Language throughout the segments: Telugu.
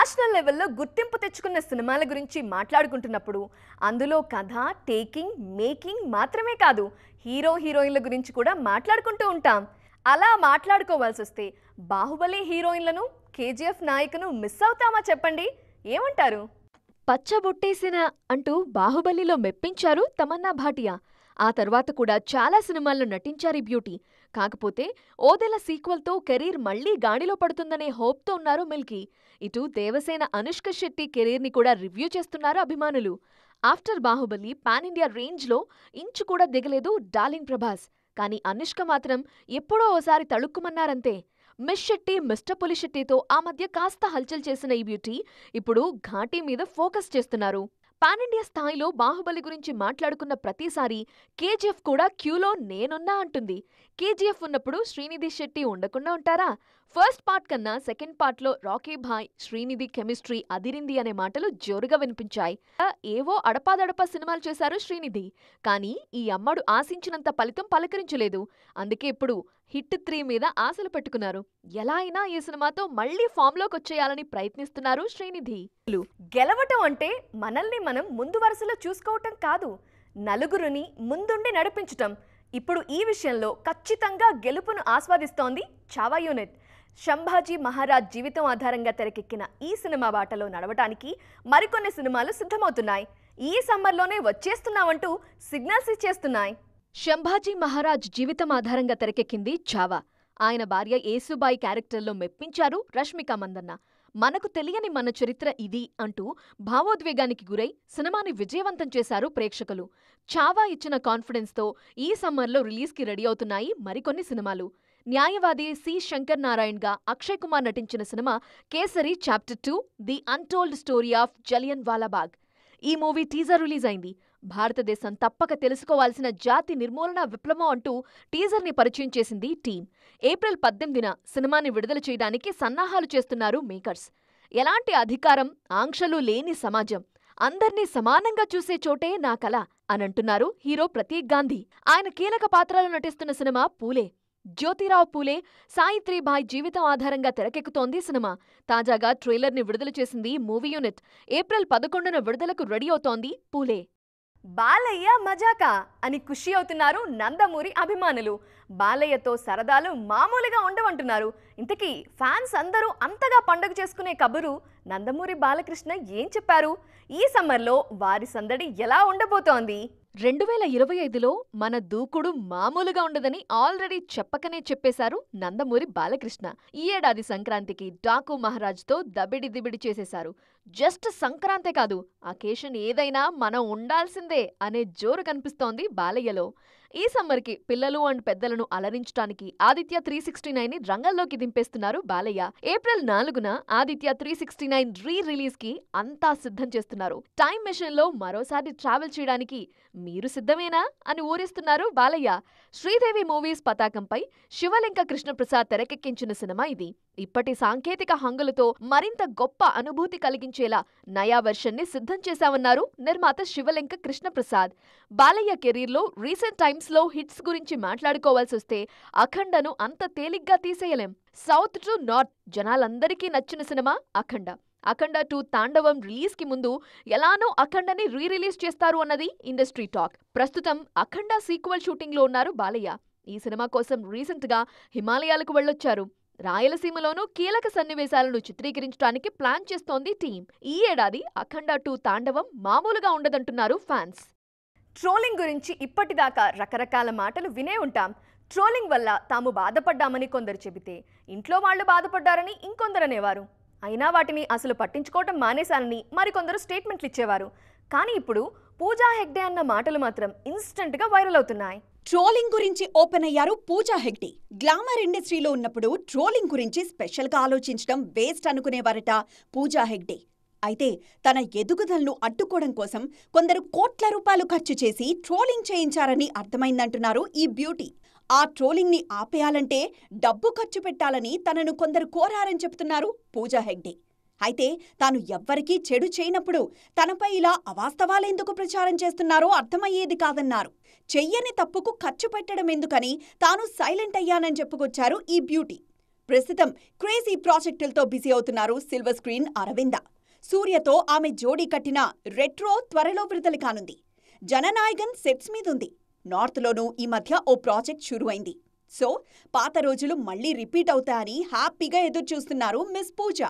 నేషనల్ లెవెల్లో గుర్తింపు తెచ్చుకున్న సినిమాల గురించి మాట్లాడుకుంటున్నప్పుడు అందులో కథ, టేకింగ్, మేకింగ్ మాత్రమే కాదు, హీరో హీరోయిన్ల గురించి కూడా మాట్లాడుకుంటూ ఉంటాం. అలా మాట్లాడుకోవాల్సి వస్తే బాహుబలి హీరోయిన్లను, కేజీఎఫ్ నాయకును మిస్ అవుతామా చెప్పండి? ఏమంటారు? పచ్చబొట్టేసిన అంటూ బాహుబలిలో మెప్పించారు తమన్నా భాటియా. ఆ తర్వాత కూడా చాలా సినిమాల్లో నటించారు ఈ బ్యూటీ. కాకపోతే ఓదెల సీక్వెల్తో కెరీర్ మళ్లీ గాడిలో పడుతుందనే హోప్తో ఉన్నారు మిల్కీ. ఇటు దేవసేన అనుష్క శెట్టి కెరీర్ని కూడా రివ్యూ చేస్తున్నారు అభిమానులు. ఆఫ్టర్ బాహుబలి పాన్ ఇండియా రేంజ్లో ఇంచు కూడా దిగలేదు డార్లింగ్ ప్రభాస్. కానీ అనుష్క మాత్రం ఎప్పుడో ఓసారి తళుక్కుమన్నారంతే. మిస్ శెట్టి, మిస్టర్ పులిశెట్టితో ఆ మధ్య కాస్త హల్చల్ చేసిన ఈ బ్యూటీ ఇప్పుడు ఘాటీ మీద ఫోకస్ చేస్తున్నారు. పాన్ ఇండియా స్థాయిలో బాహుబలి గురించి మాట్లాడుకున్న ప్రతిసారి కేజీఎఫ్ కూడా క్యూలో నేనున్నా అంటుంది. కేజీఎఫ్ ఉన్నప్పుడు శ్రీనిధి శెట్టి ఉండకుండా ఉంటారా? ఫస్ట్ పార్ట్ కన్నా సెకండ్ పార్ట్లో రాకీ భాయ్, శ్రీనిధి కెమిస్ట్రీ అదిరింది అనే మాటలు జోరుగా వినిపించాయి. ఏవో అడపాదడపా సినిమాలు చేశారు శ్రీనిధి, కానీ ఈ అమ్మడు ఆశించినంత ఫలితం పలకరించలేదు. అందుకే ఇప్పుడు హిట్ 3 మీద ఆశలు పెట్టుకున్నారు. ఎలా అయినా ఈ సినిమాతో మళ్లీ ఫామ్లోకొచ్చేయాలని ప్రయత్నిస్తున్నారు శ్రీనిధి. గెలవటం అంటే మనల్ని మనం ముందు వరుసలో చూసుకోవటం కాదు, నలుగురిని ముందుండి నడిపించటం. ఇప్పుడు ఈ విషయంలో ఖచ్చితంగా గెలుపును ఆస్వాదిస్తోంది ఛావా యూనిట్. సంభాజీ మహారాజ్ జీవితం ఆధారంగా తెరకెక్కిన ఈ సినిమా బాటలో నడవటానికి మరికొన్ని సినిమాలు సిద్ధమవుతున్నాయి. ఈ సమ్మర్లోనే వచ్చేస్తున్నామంటూ సిగ్నల్స్ ఇచ్చేస్తున్నాయి. సంభాజీ మహారాజ్ జీవితం ఆధారంగా తెరకెక్కింది ఛావా. ఆయన భార్య యేసుబాయి క్యారెక్టర్లో మెప్పించారు రష్మిక మందన్న. మనకు తెలియని మన చరిత్ర ఇది అంటూ భావోద్వేగానికి గురై సినిమాని విజయవంతం చేశారు ప్రేక్షకులు. ఛావా ఇచ్చిన కాన్ఫిడెన్స్తో ఈ సమ్మర్లో రిలీజ్కి రెడీ అవుతున్నాయి మరికొన్ని సినిమాలు. న్యాయవాది సి శంకర్ నారాయణ్గా అక్షయ్ కుమార్ నటించిన సినిమా Kesari chapter 2 the untold story of Jallian Walabagh. ఈ మూవీ టీజర్ రిలీజ్ అయింది. భారతదేశం తప్పక తెలుసుకోవాల్సిన జాతి నిర్మూలన విప్లవం అంటూ టీజర్ని పరిచయం చేసింది టీం. ఏప్రిల్ 18న సినిమాని విడుదల చేయడానికి సన్నాహాలు చేస్తున్నారు మేకర్స్. ఎలాంటి అధికారం, ఆంక్షలు లేని సమాజం, అందర్నీ సమానంగా చూసే చోటే నా కల అనంటున్నారు హీరో ప్రతీక్ గాంధీ. ఆయన కీలక పాత్రలో నటిస్తున్న సినిమా పూలే. జ్యోతిరావు పూలే, సాయిత్రిబాయ్ జీవితం ఆధారంగా తెరకెక్కుతోంది సినిమా. తాజాగా ట్రైలర్ని విడుదల చేసింది మూవీ యూనిట్. ఏప్రిల్ 11న విడుదలకు రెడీ అవుతోంది పూలే. బాలయ్య మజాకా అని ఖుషి అవుతున్నారు నందమూరి అభిమానులు. బాలయ్యతో సరదాలు మామూలుగా ఉండవంటున్నారు. ఇంతకీ ఫ్యాన్స్ అందరూ అంతగా పండుగ చేసుకునే కబురు నందమూరి బాలకృష్ణ ఏం చెప్పారు? ఈ సమ్మర్లో వారి సందడి ఎలా ఉండబోతోంది? 2025లో మన దూకుడు మామూలుగా ఉండదని ఆల్రెడీ చెప్పకనే చెప్పేశారు నందమూరి బాలకృష్ణ. ఈ ఏడాది సంక్రాంతికి డాకు మహారాజ్తో దబిడి దిబిడి చేసేశారు. జస్ట్ సంక్రాంతే కాదు, అకేషన్ ఏదైనా మనం ఉండాల్సిందే అనే జోరు కనిపిస్తోంది బాలయ్యలో. ఈ సమ్మర్కి పిల్లలు అండ్ పెద్దలను అలరించడానికి ఆదిత్య 369ని రంగంలోకి దింపేస్తున్నారు బాలయ్య. ఏప్రిల్ 4న ఆదిత్య 369 రిలీజ్కి అంతా సిద్ధం చేస్తున్నారు. టైం మెషిన్లో మరోసారి ట్రావెల్ చేయడానికి మీరు సిద్ధమేనా అని ఊరిస్తున్నారు బాలయ్య. శ్రీదేవి మూవీస్ పతాకంపై శివలింక కృష్ణప్రసాద్ తెరకెక్కించిన సినిమా ఇది. ఇప్పటి సాంకేతిక హంగులతో మరింత గొప్ప అనుభూతి కలిగించేలా నయా వెర్షన్ని సిద్ధం చేశామన్నారు నిర్మాత శివలింక కృష్ణప్రసాద్. బాలయ్య కెరీర్లో రీసెంట్ టైమ్స్లో హిట్స్ గురించి మాట్లాడుకోవాల్సొస్తే అఖండను అంత తేలిగ్గా తీసేయలేం. సౌత్ టు నార్త్ జనాలందరికీ నచ్చిన సినిమా అఖండ. అఖండ 2 తాండవం రిలీజ్కి ముందు ఎలానో అఖండని రిలీజ్ చేస్తారు అన్నది ఇండస్ట్రీ టాక్. ప్రస్తుతం అఖండ సీక్వెల్ షూటింగ్లో ఉన్నారు బాలయ్య. ఈ సినిమా కోసం రీసెంట్గా హిమాలయాలకు వెళ్ళొచ్చారు. రాయలసీమలోనూ కీలక సన్నివేశాలను చిత్రీకరించడానికి ప్లాన్ చేస్తోంది టీం. ఈ ఏడాది అఖండ 2 తాండవం మామూలుగా ఉండదంటున్నారు ఫ్యాన్స్. ట్రోలింగ్ గురించి ఇప్పటిదాకా రకరకాల మాటలు వినే ఉంటాం. ట్రోలింగ్ వల్ల తాము బాధపడ్డామని కొందరు చెబితే ఇంట్లో వాళ్ళు బాధపడ్డారని ఇంకొందరు అనేవారు. అయినా వాటిని అసలు పట్టించుకోవటం మానేశానని మరికొందరు స్టేట్మెంట్లు ఇచ్చేవారు. కానీ ఇప్పుడు పూజా హెగ్డే అన్న మాటలు మాత్రం ఇన్స్టంట్గా వైరల్ అవుతున్నాయి. ట్రోలింగ్ గురించి ఓపెన్ అయ్యారు పూజా హెగ్డే. గ్లామర్ ఇండస్ట్రీలో ఉన్నప్పుడు ట్రోలింగ్ గురించి స్పెషల్గా ఆలోచించడం వేస్ట్ అనుకునేవారట పూజా హెగ్డే. అయితే తన ఎదుగుదలను అడ్డుకోవడం కోసం కొందరు కోట్ల రూపాయలు ఖర్చు చేసి ట్రోలింగ్ చేయించారని అర్థమైందంటున్నారు ఈ బ్యూటీ. ఆ ట్రోలింగ్ని ఆపేయాలంటే డబ్బు ఖర్చు పెట్టాలని తనను కొందరు కోరారని చెబుతున్నారు పూజా హెగ్డే. అయితే తాను ఎవ్వరికీ చెడు చేయనప్పుడు తనపై ఇలా అవాస్తవాలెందుకు ప్రచారం చేస్తున్నారో అర్థమయ్యేది కాదన్నారు. చెయ్యని తప్పుకు ఖర్చు పెట్టడం ఎందుకని తాను సైలెంట్ అయ్యానని చెప్పుకొచ్చారు ఈ బ్యూటీ. ప్రస్తుతం క్రేజీ ప్రాజెక్టులతో బిజీ అవుతున్నారు సిల్వర్ స్క్రీన్ అరవింద. సూర్యతో ఆమె జోడీ కట్టిన రెట్రో త్వరలో విడుదల కానుంది. జననాయగన్ సెట్స్ మీదుంది. నార్త్లోనూ ఈ మధ్య ఓ ప్రాజెక్ట్ షురు అయింది. సో పాత రోజులు మళ్లీ రిపీట్ అవుతాయని హ్యాపీగా ఎదురుచూస్తున్నారు మిస్ పూజ.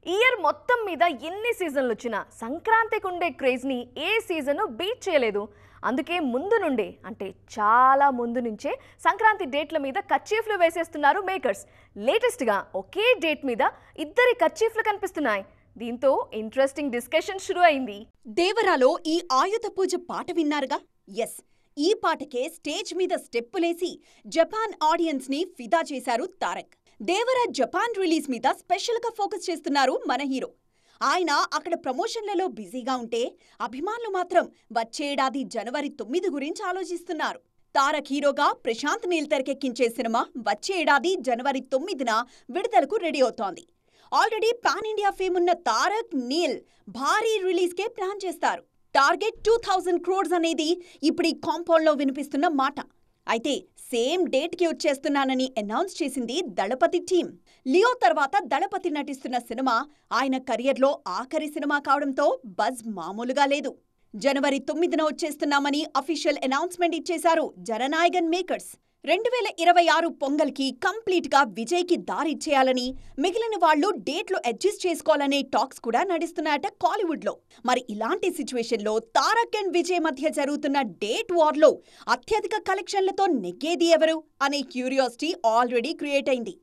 ఇయర్ మొత్తం మీద ఎన్ని సీజన్లు వచ్చినా సంక్రాంతికి ఉండే క్రేజ్ని ఏ సీజను బీట్ చేయలేదు. అందుకే ముందు నుండే, అంటే చాలా ముందు నుంచే సంక్రాంతి డేట్ల మీద కర్చీఫ్లు వేసేస్తున్నారు మేకర్స్. లేటెస్ట్గా ఒకే డేట్ మీద 2 కర్చీఫ్లు కనిపిస్తున్నాయి. దీంతో ఇంట్రెస్టింగ్ డిస్కషన్ షురు అయింది. దేవరాలో ఈ ఆయుధ పూజ పాట విన్నారుగా? ఎస్, ఈ పాటకే స్టేజ్ మీద స్టెప్పులేసి జపాన్ ఆడియన్స్ ని ఫిదా చేశారు తారక్. దేవరా జపాన్ రిలీజ్ మీద స్పెషల్గా ఫోకస్ చేస్తున్నారు మన హీరో. ఆయన అక్కడ ప్రమోషన్లలో బిజీగా ఉంటే అభిమానులు మాత్రం వచ్చే ఏడాది జనవరి 9 గురించి ఆలోచిస్తున్నారు. తారక్ హీరోగా ప్రశాంత్ నీల్ తెరకెక్కించే సినిమా వచ్చే ఏడాది జనవరి 9న విడుదలకు రెడీ అవుతోంది. ఆల్రెడీ పాన్ ఇండియా ఫేమ్ ఉన్న తారక్, నీల్ భారీ రిలీజ్కే ప్లాన్ చేస్తారు. టార్గెట్ 2000 crores అనేది ఇప్పుడు ఈ కాంపౌండ్లో వినిపిస్తున్న మాట. అయితే సేమ్ డేట్కి వచ్చేస్తున్నానని అనౌన్స్ చేసింది దళపతి టీం. లియో తర్వాత దళపతి నటిస్తున్న సినిమా ఆయన కెరియర్లో ఆఖరి సినిమా కావడంతో బజ్ మామూలుగా లేదు. జనవరి 9న వచ్చేస్తున్నామని అఫీషియల్ అనౌన్స్మెంట్ ఇచ్చేశారు జననాయగన్ మేకర్స్. 2026 పొంగల్కి కంప్లీట్గా విజయ్కి దారిచ్చేయాలని, మిగిలిన వాళ్లు డేట్లు అడ్జస్ట్ చేసుకోవాలనే టాక్స్ కూడా నడుస్తున్నాయట కాలీవుడ్లో. మరి ఇలాంటి సిచ్యువేషన్లో తారక్ అండ్ విజయ్ మధ్య జరుగుతున్న డేట్ వార్లో అత్యధిక కలెక్షన్లతో నెగ్గేది ఎవరు అనే క్యూరియాసిటీ ఆల్రెడీ క్రియేట్ అయింది.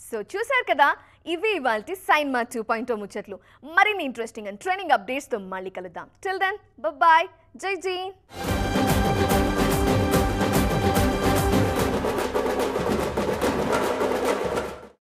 సో చూశారు కదా, ఇవి ఇవాల్టి సైన్మా 2.0 ముచ్చట్లు. మరిన్ని ఇంట్రెస్టింగ్ అండ్ ట్రెండింగ్ అప్డేట్స్తో మళ్ళీ కలుద్దాం. టిల్ దెన్ బాయ్, జై జీ.